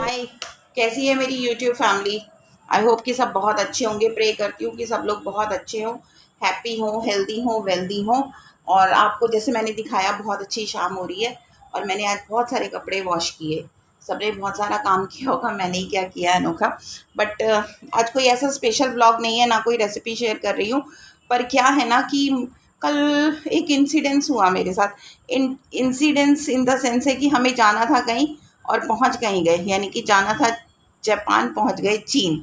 हाय, कैसी है मेरी यूट्यूब फैमिली। आई होप कि सब बहुत अच्छे होंगे। प्रे करती हूँ कि सब लोग बहुत अच्छे हों, हैप्पी हों, हेल्दी हों, वेल्दी हों। और आपको जैसे मैंने दिखाया, बहुत अच्छी शाम हो रही है और मैंने आज बहुत सारे कपड़े वॉश किए। सबने बहुत सारा काम किया होगा, मैंने ही क्या किया अनोखा। बट आज कोई ऐसा स्पेशल ब्लॉग नहीं है, ना कोई रेसिपी शेयर कर रही हूँ। पर क्या है ना कि कल एक इंसिडेंस हुआ मेरे साथ। इंसिडेंस इन द सेंस है कि हमें जाना था कहीं और पहुंच कहीं गए, यानी कि जाना था जापान, पहुंच गए चीन।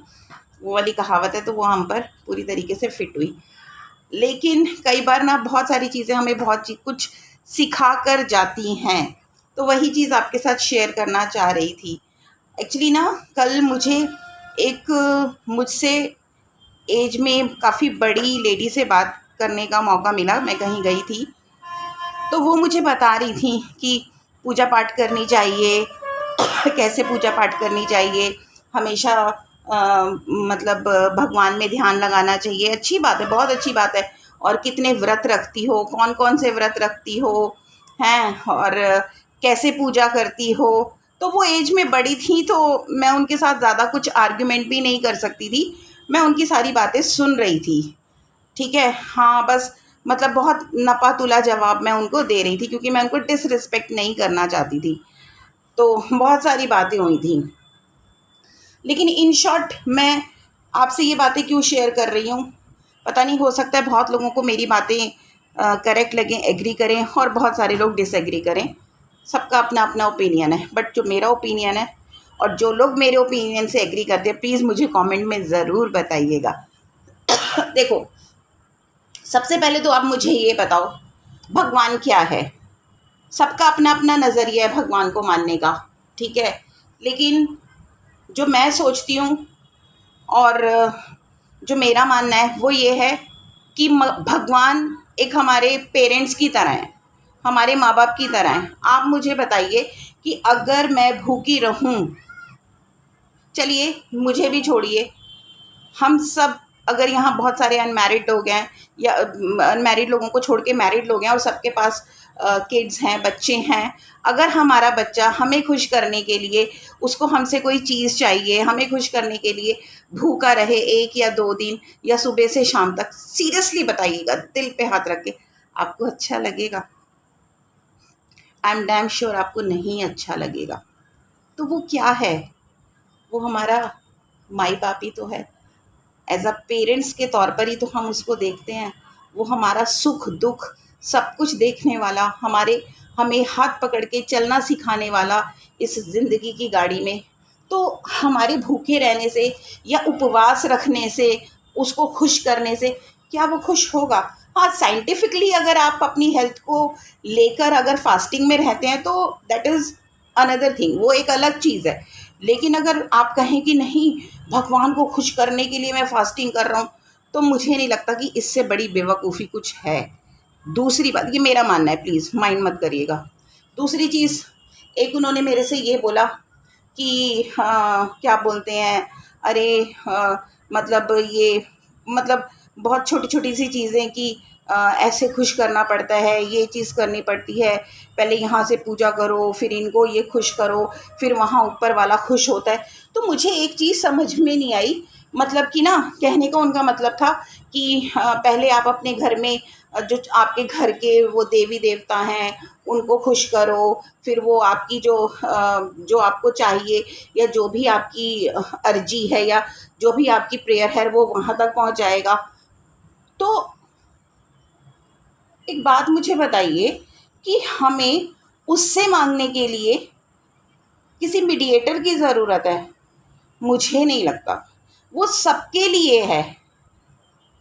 वो वाली कहावत है, तो वो हम पर पूरी तरीके से फिट हुई। लेकिन कई बार ना बहुत सारी चीज़ें हमें कुछ सिखा कर जाती हैं। तो वही चीज़ आपके साथ शेयर करना चाह रही थी। एक्चुअली ना कल मुझे एक मुझसे एज में काफ़ी बड़ी लेडी से बात करने का मौका मिला। मैं कहीं गई थी तो वो मुझे बता रही थी कि पूजा पाठ करनी चाहिए, कैसे पूजा पाठ करनी चाहिए, हमेशा मतलब भगवान में ध्यान लगाना चाहिए। अच्छी बात है, बहुत अच्छी बात है। और कितने व्रत रखती हो, कौन कौन से व्रत रखती हो हैं, और कैसे पूजा करती हो। तो वो एज में बड़ी थी, तो मैं उनके साथ ज़्यादा कुछ आर्ग्यूमेंट भी नहीं कर सकती थी। मैं उनकी सारी बातें सुन रही थी, ठीक है। हाँ, बस मतलब बहुत नपा-तुला जवाब मैं उनको दे रही थी, क्योंकि मैं उनको डिसरिस्पेक्ट नहीं करना चाहती थी। तो बहुत सारी बातें हुई थी। लेकिन इन शॉर्ट मैं आपसे ये बातें क्यों शेयर कर रही हूँ, पता नहीं, हो सकता है बहुत लोगों को मेरी बातें करेक्ट लगें, एग्री करें, और बहुत सारे लोग डिसएग्री करें। सबका अपना अपना ओपिनियन है। बट जो मेरा ओपिनियन है, और जो लोग मेरे ओपिनियन से एग्री करते हैं, प्लीज़ मुझे कमेंट में ज़रूर बताइएगा। देखो, सबसे पहले तो आप मुझे ये बताओ, भगवान क्या है। सबका अपना अपना नज़रिया है भगवान को मानने का, ठीक है। लेकिन जो मैं सोचती हूँ और जो मेरा मानना है वो ये है कि भगवान एक हमारे पेरेंट्स की तरह है, हमारे माँ बाप की तरह हैं। आप मुझे बताइए कि अगर मैं भूखी रहूँ, चलिए मुझे भी छोड़िए, हम सब अगर यहाँ बहुत सारे अनमैरिड लोग हैं, या अनमैरिड लोगों को छोड़ के मैरिड लोग हैं, और सबके पास किड्स हैं, बच्चे हैं। अगर हमारा बच्चा हमें खुश करने के लिए, उसको हमसे कोई चीज़ चाहिए, हमें खुश करने के लिए भूखा रहे 1 या 2 दिन, या सुबह से शाम तक, सीरियसली बताइएगा, दिल पे हाथ रख के, आपको अच्छा लगेगा? आई एम डैम श्योर आपको नहीं अच्छा लगेगा। तो वो क्या है? वो हमारा माई बाप ही तो है। एज अ पेरेंट्स के तौर पर ही तो हम उसको देखते हैं। वो हमारा सुख दुख सब कुछ देखने वाला, हमें हाथ पकड़ के चलना सिखाने वाला इस ज़िंदगी की गाड़ी में। तो हमारे भूखे रहने से या उपवास रखने से, उसको खुश करने से क्या वो खुश होगा? हाँ, साइंटिफिकली अगर आप अपनी हेल्थ को लेकर अगर फास्टिंग में रहते हैं तो दैट इज़ अनदर थिंग, वो एक अलग चीज़ है। लेकिन अगर आप कहें कि नहीं, भगवान को खुश करने के लिए मैं फास्टिंग कर रहा हूँ, तो मुझे नहीं लगता कि इससे बड़ी बेवकूफ़ी कुछ है। दूसरी बात, ये मेरा मानना है, प्लीज़ माइंड मत करिएगा। दूसरी चीज़, एक उन्होंने मेरे से ये बोला कि क्या बोलते हैं, अरे मतलब ये, मतलब बहुत छोटी-छोटी सी चीज़ें कि ऐसे खुश करना पड़ता है, ये चीज़ करनी पड़ती है, पहले यहाँ से पूजा करो, फिर इनको ये खुश करो, फिर वहाँ ऊपर वाला खुश होता है। तो मुझे एक चीज़ समझ में नहीं आई, मतलब कि ना, कहने का उनका मतलब था कि पहले आप अपने घर में जो आपके घर के वो देवी देवता हैं, उनको खुश करो, फिर वो आपकी जो आपको चाहिए, या जो भी आपकी अर्जी है, या जो भी आपकी प्रेयर है, वो वहाँ तक पहुँच जाएगा। तो एक बात मुझे बताइए कि हमें उससे मांगने के लिए किसी मीडिएटर की ज़रूरत है? मुझे नहीं लगता। वो सबके लिए है,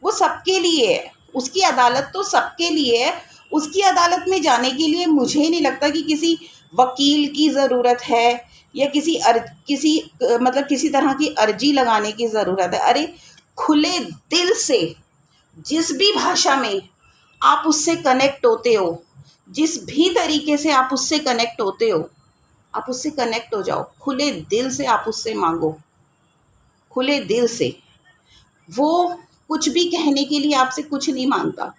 वो सबके लिए है। उसकी अदालत तो सबके लिए है। उसकी अदालत में जाने के लिए मुझे नहीं लगता कि किसी वकील की ज़रूरत है, या मतलब किसी तरह की अर्जी लगाने की ज़रूरत है। अरे, खुले दिल से जिस भी भाषा में आप उससे कनेक्ट होते हो, जिस भी तरीके से आप उससे कनेक्ट होते हो, आप उससे कनेक्ट हो जाओ। खुले दिल से आप उससे मांगो, खुले दिल से। वो कुछ भी कहने के लिए आपसे कुछ नहीं मांगता।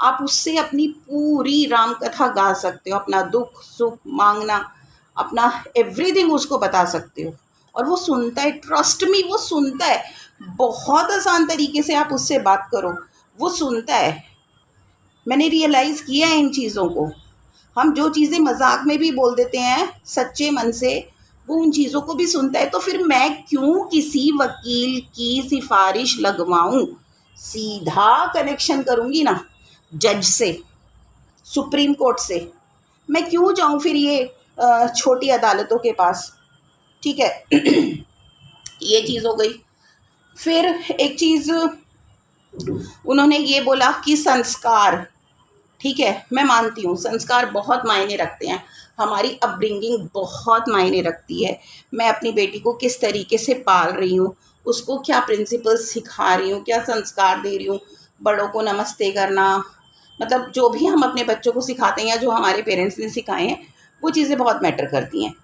आप उससे अपनी पूरी राम कथा गा सकते हो, अपना दुख सुख मांगना, अपना एवरीथिंग उसको बता सकते हो। और वो सुनता है, ट्रस्ट मी वो सुनता है। बहुत आसान तरीके से आप उससे बात करो, वो सुनता है। मैंने रियलाइज़ किया है इन चीज़ों को। हम जो चीज़ें मजाक में भी बोल देते हैं सच्चे मन से, वो उन चीज़ों को भी सुनता है। तो फिर मैं क्यों किसी वकील की सिफारिश लगवाऊं? सीधा कनेक्शन करूंगी ना जज से, सुप्रीम कोर्ट से। मैं क्यों जाऊं फिर ये छोटी अदालतों के पास? ठीक है। ये चीज़ हो गई। फिर एक चीज़ उन्होंने ये बोला कि संस्कार, ठीक है, मैं मानती हूँ संस्कार बहुत मायने रखते हैं, हमारी अपब्रिंगिंग बहुत मायने रखती है। मैं अपनी बेटी को किस तरीके से पाल रही हूँ, उसको क्या प्रिंसिपल्स सिखा रही हूँ, क्या संस्कार दे रही हूँ, बड़ों को नमस्ते करना, मतलब जो भी हम अपने बच्चों को सिखाते हैं या जो हमारे पेरेंट्स ने सिखाए हैं, वो चीज़ें बहुत मैटर करती हैं।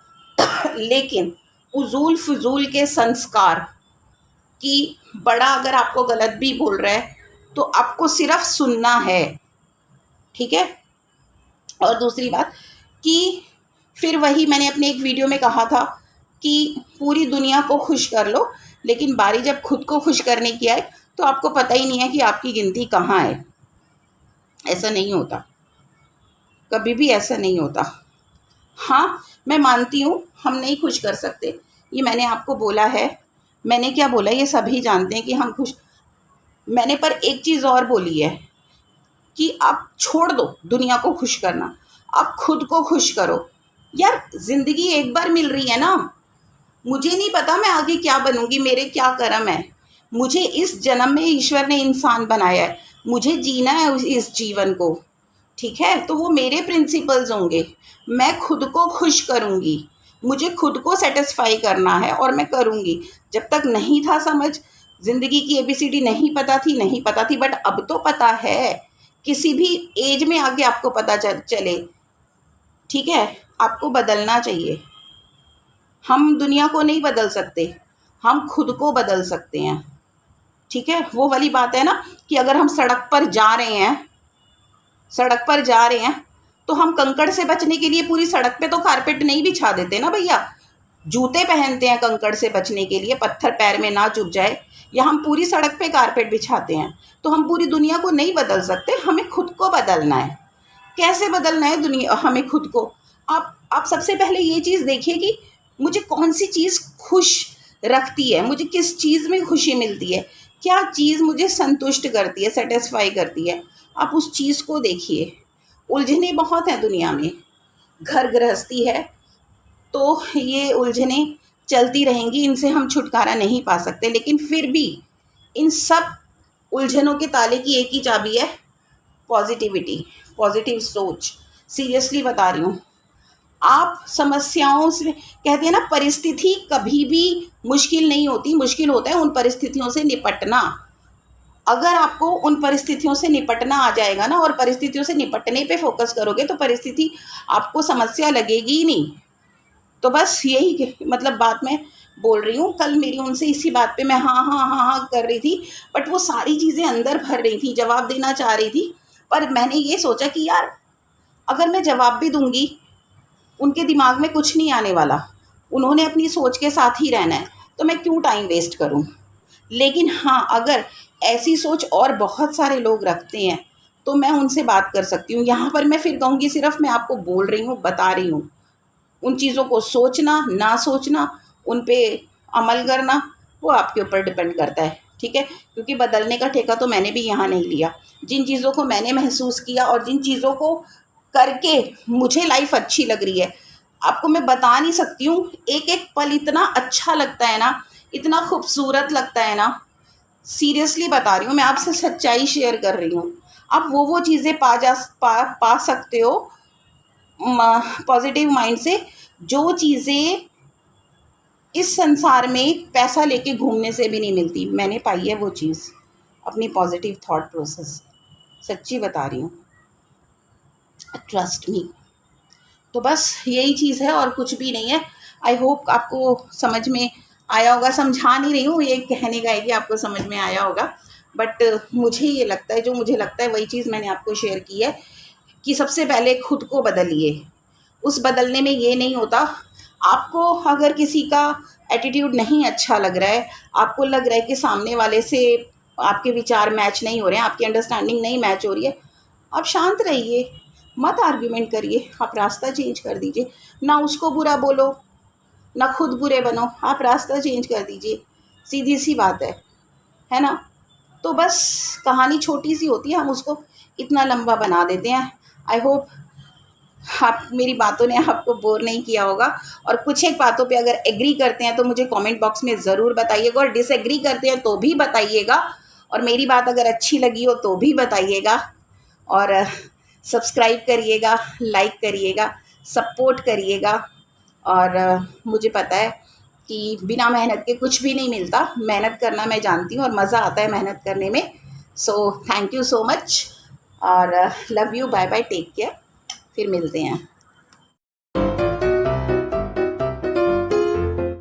लेकिन उजूल फजूल के संस्कार कि बड़ा अगर आपको गलत भी बोल रहा है तो आपको सिर्फ सुनना है, ठीक है। और दूसरी बात कि फिर वही मैंने अपने एक वीडियो में कहा था कि पूरी दुनिया को खुश कर लो, लेकिन बारी जब खुद को खुश करने की आए तो आपको पता ही नहीं है कि आपकी गिनती कहाँ है। ऐसा नहीं होता, कभी भी ऐसा नहीं होता। हाँ, मैं मानती हूँ हम नहीं खुश कर सकते, ये मैंने आपको बोला है। मैंने क्या बोला ये सभी जानते हैं कि हम खुश, मैंने पर एक चीज़ और बोली है कि आप छोड़ दो दुनिया को खुश करना, आप खुद को खुश करो। यार ज़िंदगी एक बार मिल रही है ना, मुझे नहीं पता मैं आगे क्या बनूंगी, मेरे क्या कर्म है। मुझे इस जन्म में ईश्वर ने इंसान बनाया है, मुझे जीना है इस जीवन को, ठीक है। तो वो मेरे प्रिंसिपल्स होंगे, मैं खुद को खुश करूंगी, मुझे खुद को सेटिस्फाई करना है और मैं करूंगी। जब तक नहीं था समझ, ज़िंदगी की ABCD नहीं पता थी, बट अब तो पता है। किसी भी एज में आगे आपको पता चले, ठीक है। आपको बदलना चाहिए। हम दुनिया को नहीं बदल सकते, हम खुद को बदल सकते हैं, ठीक है। वो वाली बात है ना कि अगर हम सड़क पर जा रहे हैं तो हम कंकड़ से बचने के लिए पूरी सड़क पे तो कारपेट नहीं बिछा देते ना भैया, जूते पहनते हैं कंकड़ से बचने के लिए, पत्थर पैर में ना चुभ जाए, या हम पूरी सड़क पे कारपेट बिछाते हैं। तो हम पूरी दुनिया को नहीं बदल सकते, हमें खुद को बदलना है। कैसे बदलना है दुनिया हमें खुद को? आप सबसे पहले ये चीज़ देखिए कि मुझे कौन सी चीज़ खुश रखती है, मुझे किस चीज़ में खुशी मिलती है, क्या चीज़ मुझे संतुष्ट करती है, सेटिस्फाई करती है। आप उस चीज़ को देखिए। उलझने बहुत हैं दुनिया में, घर गृहस्थी है तो ये उलझने चलती रहेंगी, इनसे हम छुटकारा नहीं पा सकते। लेकिन फिर भी इन सब उलझनों के ताले की एक ही चाबी है, पॉजिटिविटी, पॉजिटिव सोच। सीरियसली बता रही हूँ। आप समस्याओं से, कहते हैं ना परिस्थिति कभी भी मुश्किल नहीं होती, मुश्किल होता है उन परिस्थितियों से निपटना। अगर आपको उन परिस्थितियों से निपटना आ जाएगा ना, और परिस्थितियों से निपटने पे फोकस करोगे, तो परिस्थिति आपको समस्या लगेगी ही नहीं। तो बस यही मतलब बात मैं बोल रही हूँ। कल मेरी उनसे इसी बात पे मैं हाँ हाँ हाँ हाँ कर रही थी, बट वो सारी चीज़ें अंदर भर रही थी, जवाब देना चाह रही थी। पर मैंने ये सोचा कि यार अगर मैं जवाब भी दूंगी, उनके दिमाग में कुछ नहीं आने वाला, उन्होंने अपनी सोच के साथ ही रहना है, तो मैं क्यों टाइम वेस्ट करूं। लेकिन हाँ, अगर ऐसी सोच और बहुत सारे लोग रखते हैं तो मैं उनसे बात कर सकती हूँ। यहाँ पर मैं फिर कहूँगी सिर्फ मैं आपको बोल रही हूँ, बता रही हूँ। उन चीज़ों को सोचना ना सोचना, उन पे अमल करना, वो आपके ऊपर डिपेंड करता है, ठीक है। क्योंकि बदलने का ठेका तो मैंने भी यहाँ नहीं लिया। जिन चीज़ों को मैंने महसूस किया और जिन चीज़ों को करके मुझे लाइफ अच्छी लग रही है, आपको मैं बता नहीं सकती हूँ। एक एक पल इतना अच्छा लगता है ना, इतना खूबसूरत लगता है ना, सीरियसली बता रही हूँ, मैं आपसे सच्चाई शेयर कर रही हूँ। आप वो चीज़ें पा सकते हो पॉजिटिव माइंड से, जो चीज़ें इस संसार में पैसा लेके घूमने से भी नहीं मिलती। मैंने पाई है वो चीज़ अपनी पॉजिटिव थॉट प्रोसेस, सच्ची बता रही हूँ, ट्रस्ट मी। तो बस यही चीज़ है और कुछ भी नहीं है। आई होप आपको समझ में आया होगा। समझा नहीं रही हूँ, ये कहने का है कि आपको समझ में आया होगा, बट मुझे ये लगता है, जो मुझे लगता है वही चीज़ मैंने आपको शेयर की है कि सबसे पहले खुद को बदलिए। उस बदलने में ये नहीं होता आपको अगर किसी का एटीट्यूड नहीं अच्छा लग रहा है, आपको लग रहा है कि सामने वाले से आपके विचार मैच नहीं हो रहे हैं, आपकी अंडरस्टैंडिंग नहीं मैच हो रही है, आप शांत रहिए, मत आर्ग्यूमेंट करिए, आप रास्ता चेंज कर दीजिए। ना उसको बुरा बोलो, ना खुद बुरे बनो, आप रास्ता चेंज कर दीजिए, सीधी सी बात है ना। तो बस कहानी छोटी सी होती है, हम उसको इतना लंबा बना देते हैं। आई होप आप मेरी बातों ने आपको बोर नहीं किया होगा, और कुछ एक बातों पे अगर एग्री करते हैं तो मुझे कमेंट बॉक्स में ज़रूर बताइएगा, और डिसएग्री करते हैं तो भी बताइएगा, और मेरी बात अगर अच्छी लगी हो तो भी बताइएगा। और सब्सक्राइब करिएगा, लाइक करिएगा, सपोर्ट करिएगा। और मुझे पता है कि बिना मेहनत के कुछ भी नहीं मिलता, मेहनत करना मैं जानती हूँ और मज़ा आता है मेहनत करने में। So thank you so much, और love you, bye bye, take care, फिर मिलते हैं।